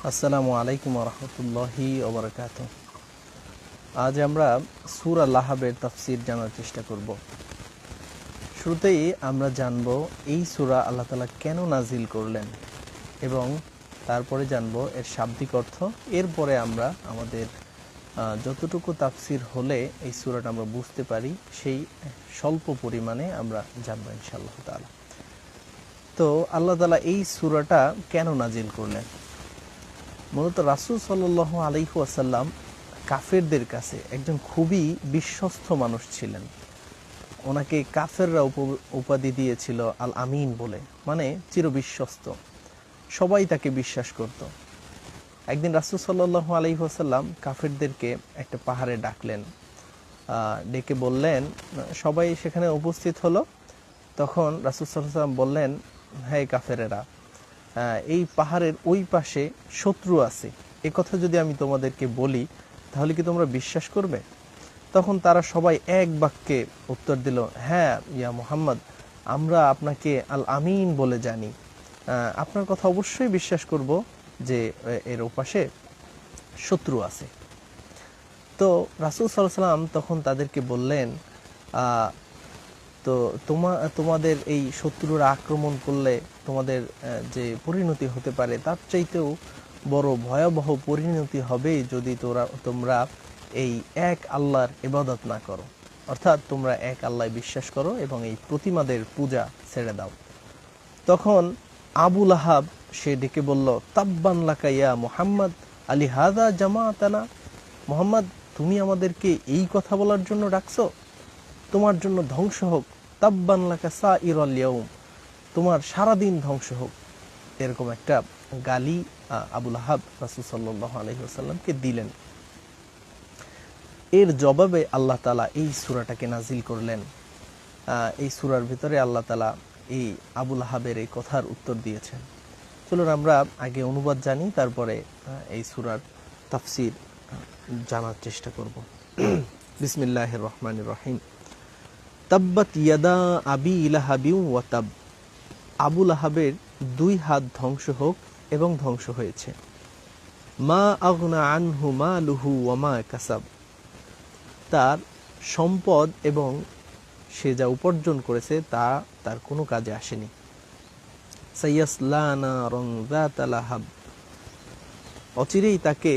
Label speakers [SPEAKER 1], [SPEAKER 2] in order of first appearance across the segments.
[SPEAKER 1] আসসালামু আলাইকুম রহমতুল্লাহি ওবরাকাত। আজ আমরা সূরা লাহাবের তাফসির জানার চেষ্টা করব। শুরুতেই আমরা জানব এই সূরা আল্লাহ তাআলা কেন নাজিল করলেন এবং তারপরে জানব এর শাব্দিক অর্থ। এরপরে আমরা আমাদের যতটুকু তাফসির হলে এই সূরাটা আমরা বুঝতে পারি সেই স্বল্প পরিমাণে আমরা জানব ইনশাআল্লাহ তাআলা। তো আল্লাহ তাআলা এই সূরাটা কেন নাজিল করলেন? মূলত রাসূল সাল্লাল্লাহু আলাইহি ওয়াসাল্লাম কাফেরদের কাছে একজন খুবই বিশ্বস্ত মানুষ ছিলেন। ওনাকে কাফেররা উপাধি দিয়েছিল আল আমিন বলে, মানে চিরবিশ্বস্ত। সবাই তাকে বিশ্বাস করত। একদিন রাসূল সাল্লাল্লাহু আলাইহি ওয়াসাল্লাম কাফেরদেরকে একটা পাহাড়ে ডাকলেন, ডেকে বললেন, সবাই সেখানে উপস্থিত হলো। তখন রাসূল সাল্লাল্লাহু আলাইহি ওয়াসাল্লাম বললেন, হ্যাঁ কাফেরেরা, এই পাহাড়ের ওই পাশে শত্রু আছে, এ কথা যদি আমি তোমাদেরকে বলি তাহলে কি তোমরা বিশ্বাস করবে? তখন তারা সবাই এক বাক্যে উত্তর দিল, হ্যাঁ ইয়া মুহাম্মদ, আমরা আপনাকে আল আমিন বলে জানি, আপনার কথা অবশ্যই বিশ্বাস করব যে এর ওপাশে শত্রু আছে। তো রাসূল সাল্লাল্লাহু আলাইহি ওয়াসাল্লাম তখন তাদেরকে বললেন, তো তোমাদের এই শত্রুরা আক্রমণ করলে তোমাদের যে পরিণতি হতে পারে তার চাইতেও বড় ভয়াবহ পরিণতি হবে যদি তোমরা এই এক আল্লাহর ইবাদত না করো, অর্থাৎ তোমরা এক আল্লাহ বিশ্বাস করো এবং এই প্রতিমাদের পূজা ছেড়ে দাও। তখন আবু লাহাব সে ডেকে বলল, তাব্বান লাকা ইয়া মুহাম্মদ আলি হাযা জামাআতানা, মুহাম্মদ তুমি আমাদেরকে এই কথা বলার জন্য ডাকছো? তোমার জন্য ধ্বংস হোক, তাব্বান লাকা সাইরাল ইয়াউম, তোমার সারাদিন ধ্বংস হোক। এরকম একটা গালি আবু লাহাব রাসূল সাল্লাল্লাহু আলাইহি ওয়াসাল্লামকে দিলেন। এর জবাবে আল্লাহ তাআলা এই সূরাটাকে নাজিল করলেন। এই সূরার ভিতরে আল্লাহ তাআলা এই আবু লাহাবের এই কথার উত্তর দিয়েছেন। চলুন আমরা আগে অনুবাদ জানি, তারপরে এই সূরার তাফসীর জানার চেষ্টা করব। বিসমিল্লাহির রহমানির রহিম। তাব্বাত ইয়াদা আবি লাহাবি ওয়া তাব, আবু লাহাবের দুই হাত ধ্বংস হোক এবং ধ্বংস হয়েছে। মা আগনা আনহু মালুহু ওয়া মা কাসাব, তার সম্পদ এবং সে যা উপার্জন করেছে তা তার কোনো কাজে আসেনি। সাইয়াসলা নারান যাতা লাহাব, অচিরেই তাকে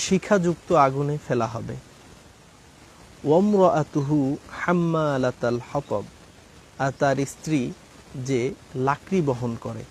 [SPEAKER 1] শিখাযুক্ত আগুনে ফেলা হবে। ওয়ামরাআতুহু হাম্মালাতাল হাতাব, আর তার স্ত্রী যে লাকড়ি বহন করে।